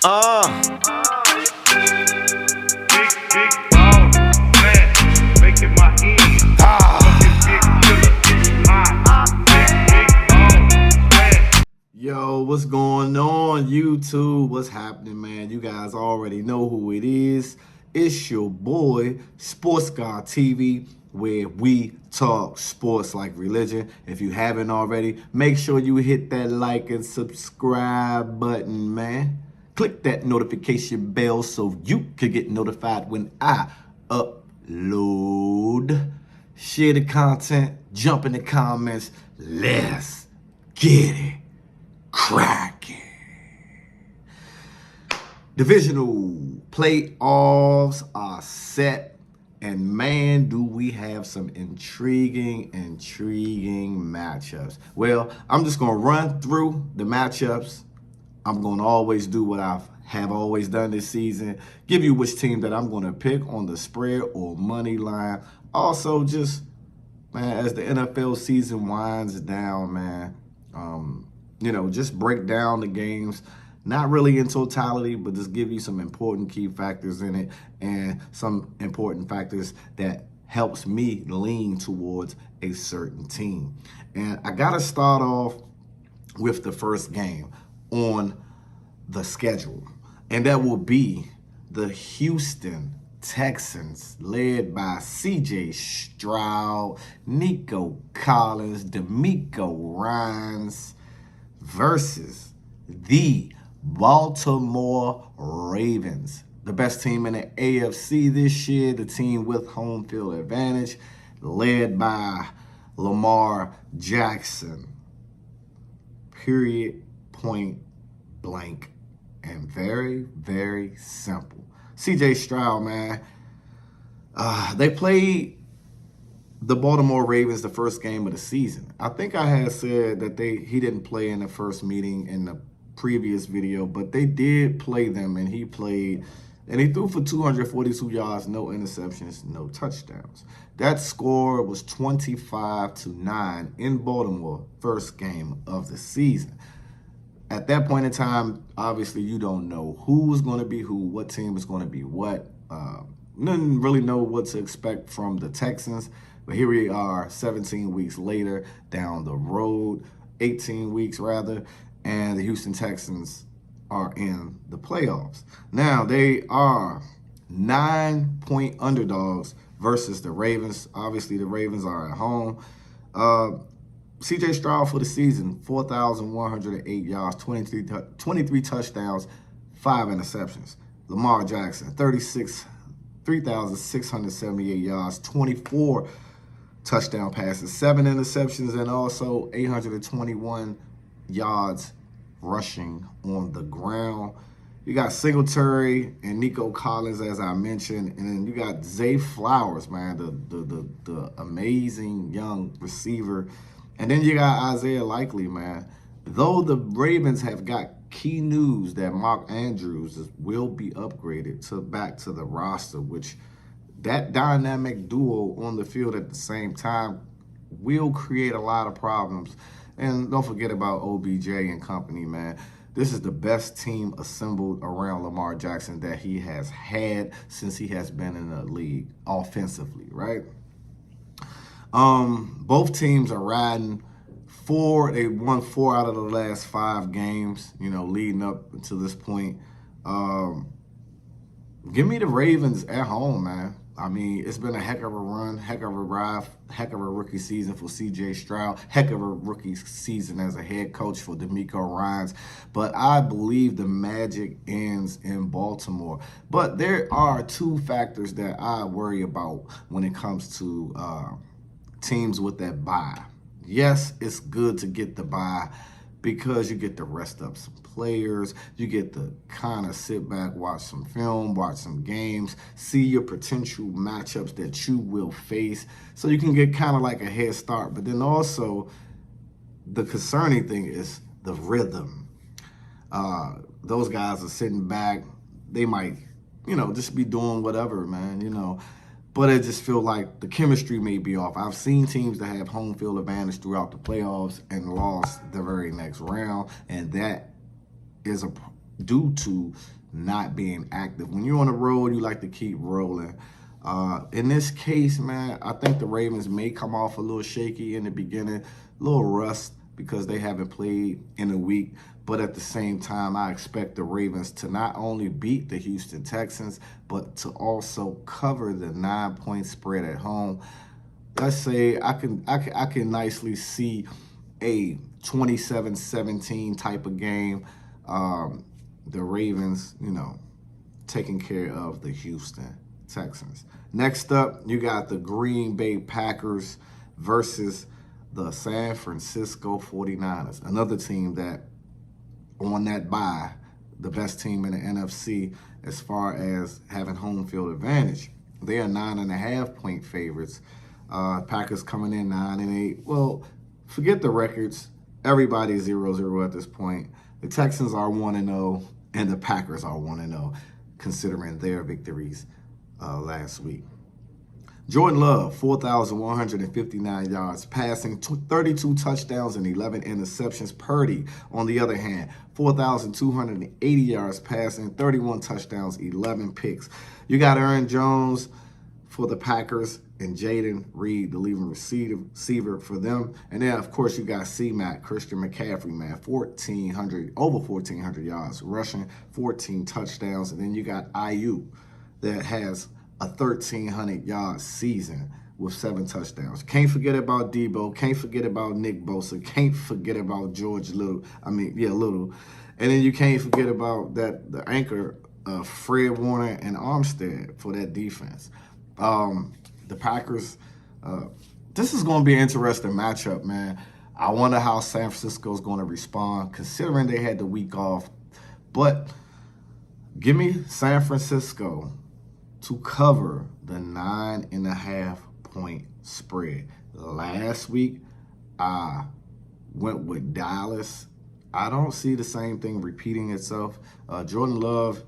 Uh, Big ball, flat, making my end. Fucking big killer, hot. Big ball, flat. Yo, what's going on, YouTube? What's happening, man? You guys already know who it is. It's your boy, Sports Guy TV, where we talk sports like religion. If you haven't already, make sure you hit that like and subscribe button, man. Click that notification bell so you can get notified when I upload. Share the content, jump in the comments. Let's get it cracking. Divisional playoffs are set, and man, do we have some intriguing matchups. Well, I'm just gonna run through the matchups. I'm gonna always do what I have always done this season, give you which team that I'm gonna pick on the spread or money line. Also, just man, as the NFL season winds down, man, just break down the games, not really in totality, but just give you some important key factors in it and some important factors that helps me lean towards a certain team. And I got to start off with the first game on the schedule, and that will be the Houston Texans, led by C.J. Stroud, Nico Collins, DeMeco Ryans, versus the Baltimore Ravens, the best team in the AFC this year, the team with home field advantage, led by Lamar Jackson. Period, point blank, and very, very simple. C.J. Stroud, man, they played the Baltimore Ravens the first game of the season. I think I had said that he didn't play in the first meeting in the previous video, but they did play them, and he played, and he threw for 242 yards, no interceptions, no touchdowns. That score was 25-9 in Baltimore, first game of the season. At that point in time, obviously you don't know who was going to be who, what team is going to be what. Didn't really know what to expect from the Texans. But here we are 17 weeks later, down the road, 18 weeks rather, and the Houston Texans are in the playoffs. Now, they are 9-point underdogs versus the Ravens. Obviously, the Ravens are at home. C.J. Stroud for the season, 4,108 yards, 23 touchdowns, 5 interceptions. Lamar Jackson, 3,678 yards, 24 touchdown passes, 7 interceptions, and also 821 yards rushing on the ground. You got Singletary and Nico Collins, as I mentioned, and then you got Zay Flowers, man, the amazing young receiver. And then you got Isaiah Likely, man. Though the Ravens have got key news that Mark Andrews will be upgraded back to the roster, which that dynamic duo on the field at the same time will create a lot of problems. And don't forget about OBJ and company, man. This is the best team assembled around Lamar Jackson that he has had since he has been in the league offensively, right? Both teams are riding they won 4 out of the last 5 games, leading up to this point. Give me the Ravens at home, man. I mean, it's been a heck of a run, heck of a ride, heck of a rookie season for C.J. Stroud, heck of a rookie season as a head coach for DeMeco Ryans. But I believe the magic ends in Baltimore. But there are 2 factors that I worry about when it comes to teams with that bye. Yes, it's good to get the bye because you get to rest up some players. You get to kind of sit back, watch some film, watch some games, see your potential matchups that you will face so you can get kind of like a head start. But then also the concerning thing is the rhythm. Those guys are sitting back. They might, just be doing whatever, man, But I just feel like the chemistry may be off. I've seen teams that have home field advantage throughout the playoffs and lost the very next round, and that is due to not being active. When you're on the road, you like to keep rolling. In this case, man, I think the Ravens may come off a little shaky in the beginning, a little rust because they haven't played in a week. But at the same time, I expect the Ravens to not only beat the Houston Texans, but to also cover the 9-point spread at home. Let's say I can nicely see a 27-17 type of game. The Ravens, taking care of the Houston Texans. Next up, you got the Green Bay Packers versus the San Francisco 49ers. Another team that on that bye, the best team in the NFC as far as having home field advantage. They are 9.5-point favorites. Packers coming in 9-8. Well, forget the records. Everybody's 0-0 at this point. The Texans are 1-0, and the Packers are 1-0, considering their victories last week. Jordan Love, 4,159 yards passing, 32 touchdowns and 11 interceptions. Purdy, on the other hand, 4,280 yards passing, 31 touchdowns, 11 picks. You got Aaron Jones for the Packers and Jaden Reed, the leading receiver for them. And then, of course, you got C-Mac, Christian McCaffrey, man, over 1,400 yards rushing, 14 touchdowns. And then you got IU that has a 1,300-yard season with 7 touchdowns. Can't forget about Debo. Can't forget about Nick Bosa. Can't forget about George Little. Little. And then you can't forget about the anchor, Fred Warner and Armstead for that defense. The Packers, this is going to be an interesting matchup, man. I wonder how San Francisco is going to respond, considering they had the week off. But give me San Francisco to cover the 9.5-point spread. Last week, I went with Dallas. I don't see the same thing repeating itself. Jordan Love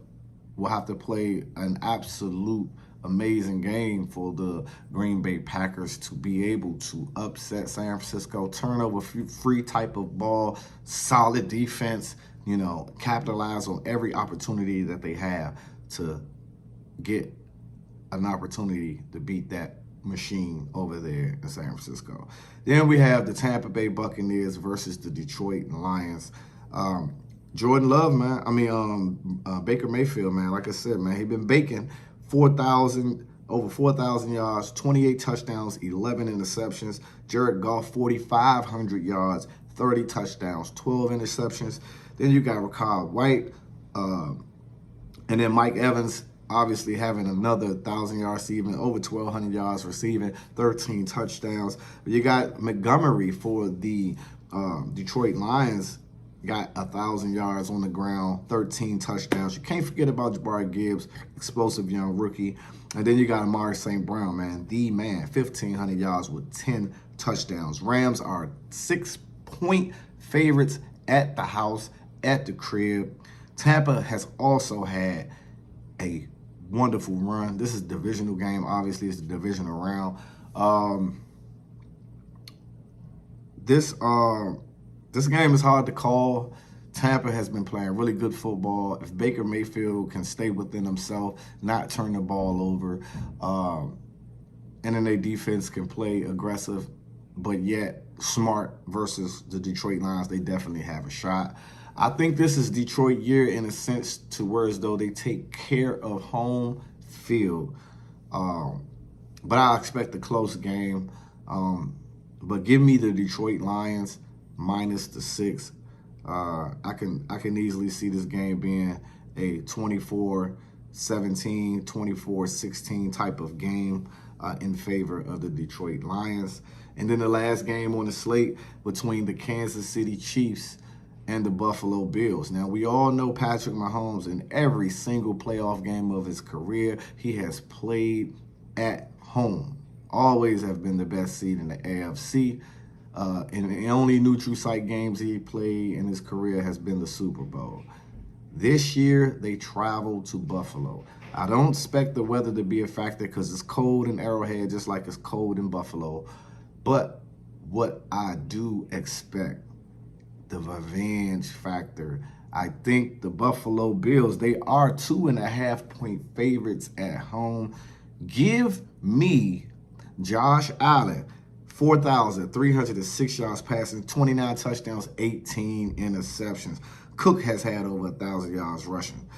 will have to play an absolute amazing game for the Green Bay Packers to be able to upset San Francisco, turnover-free type of ball, solid defense, capitalize on every opportunity that they have to get an opportunity to beat that machine over there in San Francisco. Then we have the Tampa Bay Buccaneers versus the Detroit Lions. Jordan Love, man, Baker Mayfield, man, like I said, man, he been baking over 4,000 yards, 28 touchdowns, 11 interceptions. Jared Goff, 4,500 yards, 30 touchdowns, 12 interceptions. Then you got Rachaad White, and then Mike Evans, obviously having another 1,000-yard receiving, over 1,200 yards receiving, 13 touchdowns. But you got Montgomery for the Detroit Lions, got 1,000 yards on the ground, 13 touchdowns. You can't forget about Jabari Gibbs, explosive young rookie. And then you got Amari St. Brown, man, 1,500 yards with 10 touchdowns. Rams are 6-point favorites at the house, at the crib. Tampa has also had a wonderful run. This is a divisional game. Obviously, it's the divisional round. This game is hard to call. Tampa has been playing really good football. If Baker Mayfield can stay within himself, not turn the ball over, and then their defense can play aggressive, but yet smart versus the Detroit Lions, they definitely have a shot. I think this is Detroit year in a sense to where as though they take care of home field. But I expect a close game. But give me the Detroit Lions minus the 6. I can easily see this game being a 24-17, 24-16 type of game in favor of the Detroit Lions. And then the last game on the slate between the Kansas City Chiefs and the Buffalo Bills. Now, we all know Patrick Mahomes in every single playoff game of his career, he has played at home. Always have been the best seed in the AFC. And the only neutral site games he played in his career has been the Super Bowl. This year, they traveled to Buffalo. I don't expect the weather to be a factor because it's cold in Arrowhead just like it's cold in Buffalo. But what I do expect the revenge factor. I think the Buffalo Bills, they are 2.5-point favorites at home. Give me Josh Allen, 4,306 yards passing, 29 touchdowns, 18 interceptions. Cook has had over 1,000 yards rushing.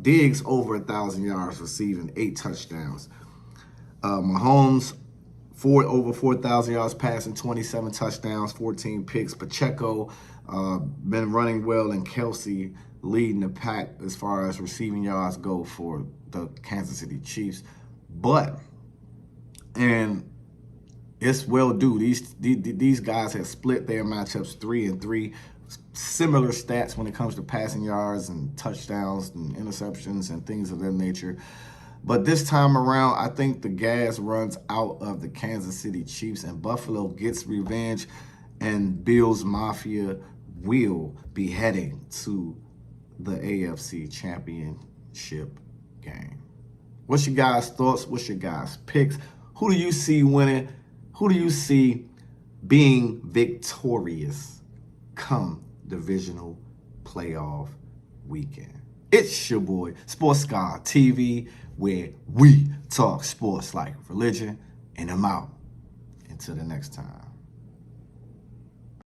Diggs over 1,000 yards receiving, 8 touchdowns. Mahomes, over 4,000 yards passing, 27 touchdowns, 14 picks. Pacheco been running well, and Kelsey leading the pack as far as receiving yards go for the Kansas City Chiefs. But, and it's well due. These guys have split their matchups 3-3. Similar stats when it comes to passing yards and touchdowns and interceptions and things of that nature. But this time around, I think the gas runs out of the Kansas City Chiefs, and Buffalo gets revenge, and Bills Mafia will be heading to the AFC Championship game. What's your guys' thoughts? What's your guys' picks? Who do you see winning? Who do you see being victorious come divisional playoff weekend? It's your boy, Sports Guy TV, where we talk sports like religion, and I'm out. Until the next time.